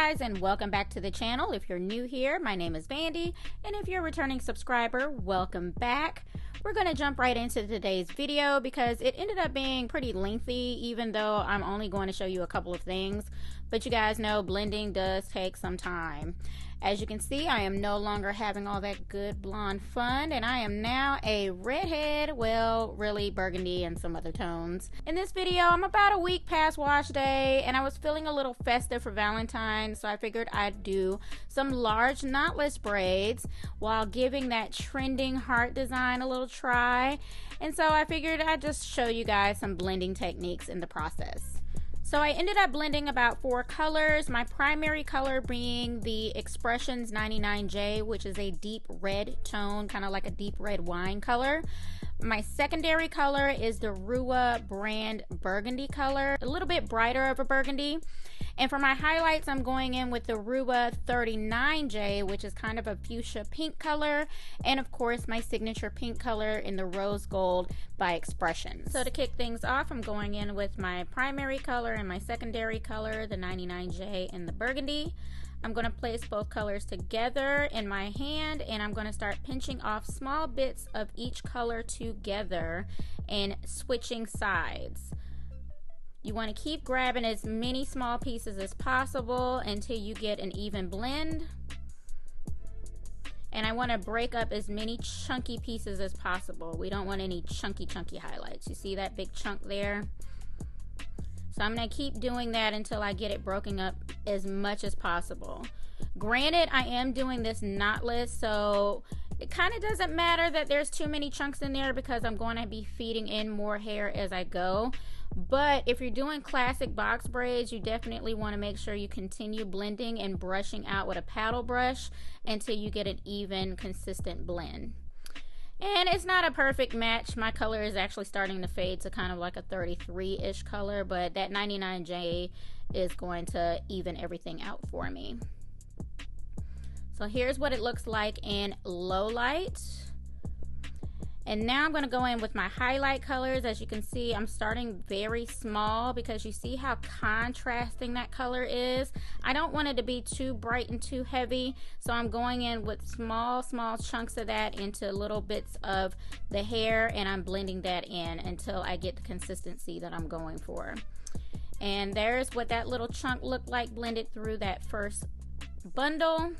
guys, and welcome back to the channel. If you're new here, my name is Vandy, and if you're a returning subscriber, welcome back. We're going to jump right into today's video because it ended up being pretty lengthy, even though I'm only going to show you a couple of things. But you guys know blending does take some time. As you can see, I am no longer having all that good blonde fun, and I am now a redhead, well, really burgundy and some other tones. In this video, I'm about a week past wash day, and I was feeling a little festive for Valentine's, so I figured I'd do some large knotless braids while giving that trending heart design a little try. And so I figured I'd just show you guys some blending techniques in the process. So I ended up blending about 4 colors, my primary color being the Xpressions 99J, which is a deep red tone, kind of like a deep red wine color. My secondary color is the Ruwa brand burgundy color, a little bit brighter of a burgundy. And for my highlights, I'm going in with the Ruwa 39J, which is kind of a fuchsia pink color. And of course, my signature pink color in the rose gold by Xpressions. So to kick things off, I'm going in with my primary color and my secondary color, the 99J and the burgundy. I'm going to place both colors together in my hand, and I'm going to start pinching off small bits of each color together and switching sides. You want to keep grabbing as many small pieces as possible until you get an even blend. And I want to break up as many chunky pieces as possible. We don't want any chunky highlights. You see that big chunk there? So I'm going to keep doing that until I get it broken up as much as possible. Granted, I am doing this knotless, so it kind of doesn't matter that there's too many chunks in there because I'm going to be feeding in more hair as I go. But if you're doing classic box braids, you definitely want to make sure you continue blending and brushing out with a paddle brush until you get an even, consistent blend. And it's not a perfect match. My color is actually starting to fade to kind of like a 33-ish color, but that 99J is going to even everything out for me. So here's what it looks like in low light. And now I'm going to go in with my highlight colors. As you can see, I'm starting very small because you see how contrasting that color is. I don't want it to be too bright and too heavy, so I'm going in with small chunks of that into little bits of the hair, and I'm blending that in until I get the consistency that I'm going for. And there's what that little chunk looked like blended through that first bundle.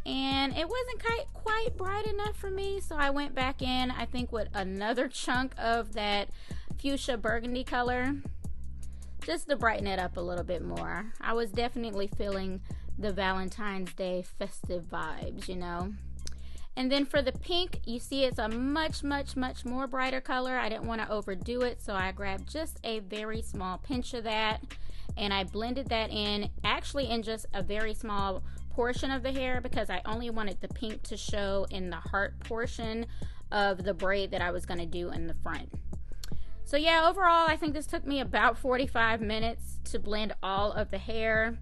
And it wasn't quite bright enough for me, so I went back in, I think, with another chunk of that fuchsia burgundy color just to brighten it up a little bit more. I was definitely feeling the Valentine's Day festive vibes, you know. And then for the pink, you see it's a much more brighter color. I didn't want to overdo it, so I grabbed just a very small pinch of that, and I blended that in, actually in just a very small portion of the hair because I only wanted the pink to show in the heart portion of the braid that I was going to do in the front. So yeah, overall I think this took me about 45 minutes to blend all of the hair.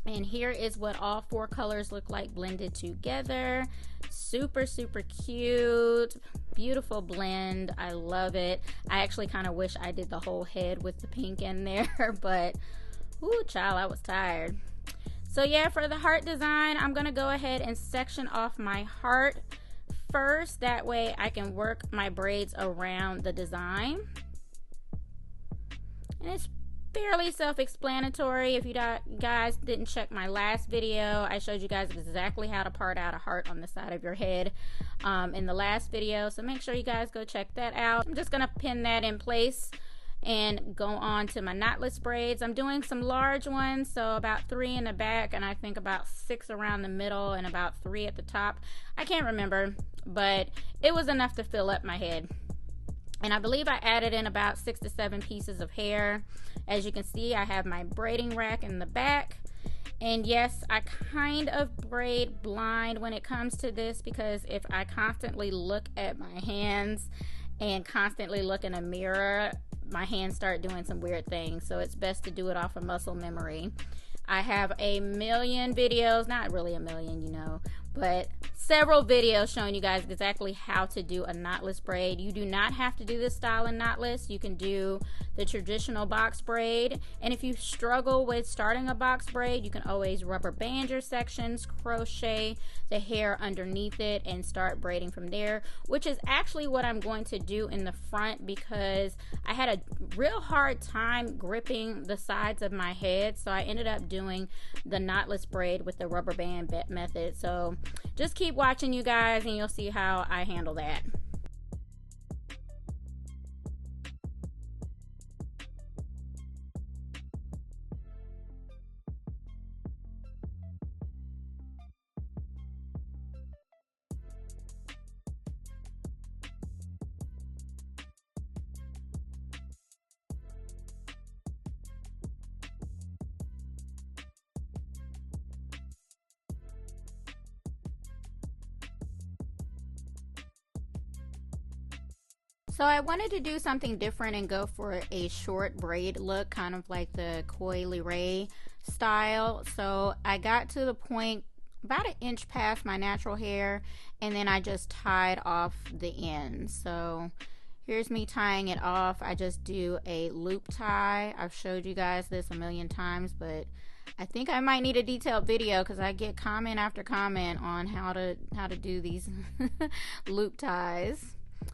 And here is what all 4 colors look like blended together. Super cute, beautiful blend. I love it. I actually kind of wish I did the whole head with the pink in there, but ooh, child, I was tired. So yeah, for the heart design, I'm going to go ahead and section off my heart first. That way I can work my braids around the design. And it's fairly self-explanatory. If you guys didn't check my last video, I showed you guys exactly how to part out a heart on the side of your head in the last video. So make sure you guys go check that out. I'm just going to pin that in place and go on to my knotless braids. I'm doing some large ones, so about 3 in the back, and I think about 6 around the middle and about 3 at the top. I can't remember, but it was enough to fill up my head. And I believe I added in about 6 to 7 pieces of hair. As you can see, I have my braiding rack in the back. And yes, I kind of braid blind when it comes to this because if I constantly look at my hands and constantly look in a mirror, my hands start doing some weird things, so it's best to do it off of muscle memory. I have a million videos, not really a million, you know, but several videos showing you guys exactly how to do a knotless braid. You do not have to do this style in knotless. You can do the traditional box braid, and if you struggle with starting a box braid, you can always rubber band your sections, crochet the hair underneath it, and start braiding from there, which is actually what I'm going to do in the front, because I had a real hard time gripping the sides of my head, so I ended up doing the knotless braid with the rubber band method. So just keep watching, you guys, and you'll see how I handle that. So I wanted to do something different and go for a short braid look, kind of like the Coi Leray style. So I got to the point about an inch past my natural hair, and then I just tied off the end. So here's me tying it off. I just do a loop tie. I've showed you guys this a million times, but I think I might need a detailed video because I get comment after comment on how to do these loop ties.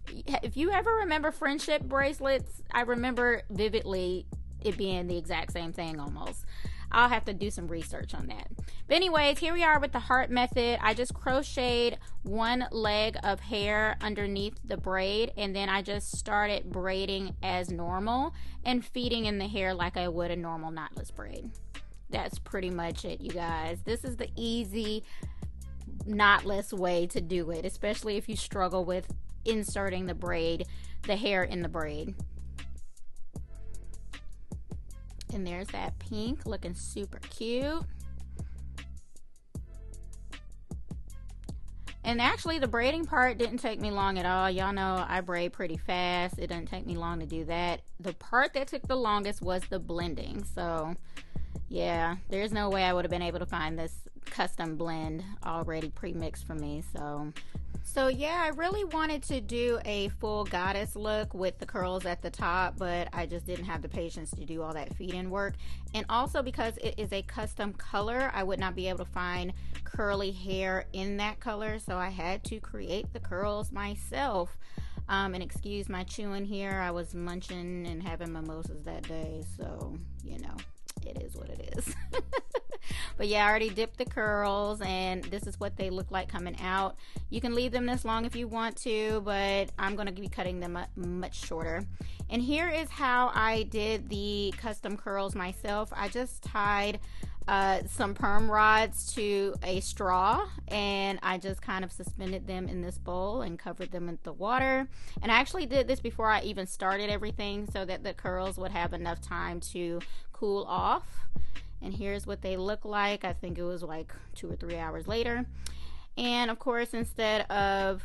If you ever remember friendship bracelets, I remember vividly it being the exact same thing almost. I'll have to do some research on that. But anyways, here we are with the heart method. I just crocheted one leg of hair underneath the braid, and then I just started braiding as normal and feeding in the hair like I would a normal knotless braid. That's pretty much it, you guys. This is the easy knotless way to do it, especially if you struggle with inserting the hair in the braid. And there's that pink looking super cute. And actually the braiding part didn't take me long at all. Y'all know I braid pretty fast. It didn't take me long to do that. The part that took the longest was the blending. So yeah, there's no way I would have been able to find this custom blend already pre-mixed for me. So yeah, I really wanted to do a full goddess look with the curls at the top, but I just didn't have the patience to do all that feed-in work. And also because it is a custom color, I would not be able to find curly hair in that color, so I had to create the curls myself. And excuse my chewing here, I was munching and having mimosas that day, so you know, it is what it is. But yeah, I already dipped the curls, and this is what they look like coming out. You can leave them this long if you want to, but I'm going to be cutting them up much shorter. And here is how I did the custom curls myself. I just tied some perm rods to a straw, and I just kind of suspended them in this bowl and covered them in the water. And I actually did this before I even started everything so that the curls would have enough time to cool off. And here's what they look like. I think it was like 2 or 3 hours later. And of course, instead of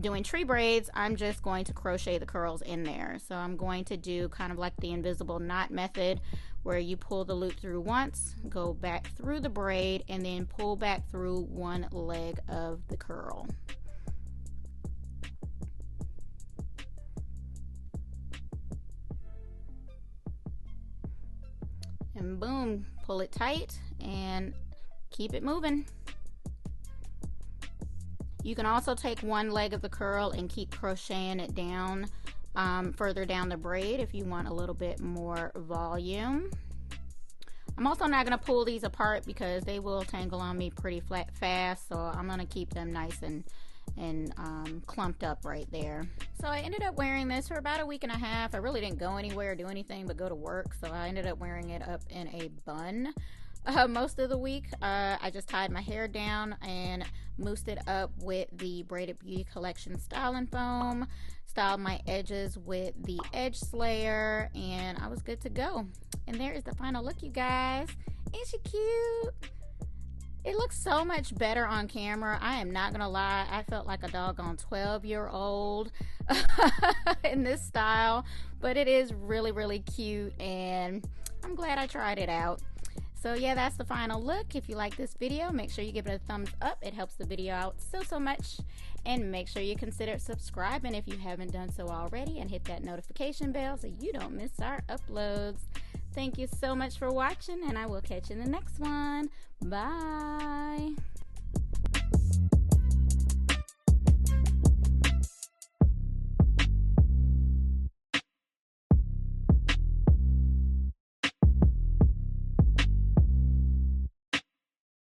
doing tree braids, I'm just going to crochet the curls in there. So I'm going to do kind of like the invisible knot method, where you pull the loop through once, go back through the braid, and then pull back through one leg of the curl. And boom, pull it tight and keep it moving. You can also take one leg of the curl and keep crocheting it down further down the braid if you want a little bit more volume. I'm also not going to pull these apart because they will tangle on me pretty fast, so I'm going to keep them nice and clumped up right there. So I ended up wearing this for about a week and a half. I really didn't go anywhere or do anything but go to work, so I ended up wearing it up in a bun most of the week. I just tied my hair down and moussed it up with the Braided Beauty Collection styling foam, styled my edges with the edge slayer, and I was good to go. And there is the final look, you guys. Ain't she cute? It looks so much better on camera. I am not gonna lie, I felt like a doggone 12-year-old in this style, but it is really, really cute, and I'm glad I tried it out. So yeah, that's the final look. If you like this video, make sure you give it a thumbs up. It helps the video out so much. And make sure you consider subscribing if you haven't done so already, and hit that notification bell so you don't miss our uploads. Thank you so much for watching, and I will catch you in the next one. Bye.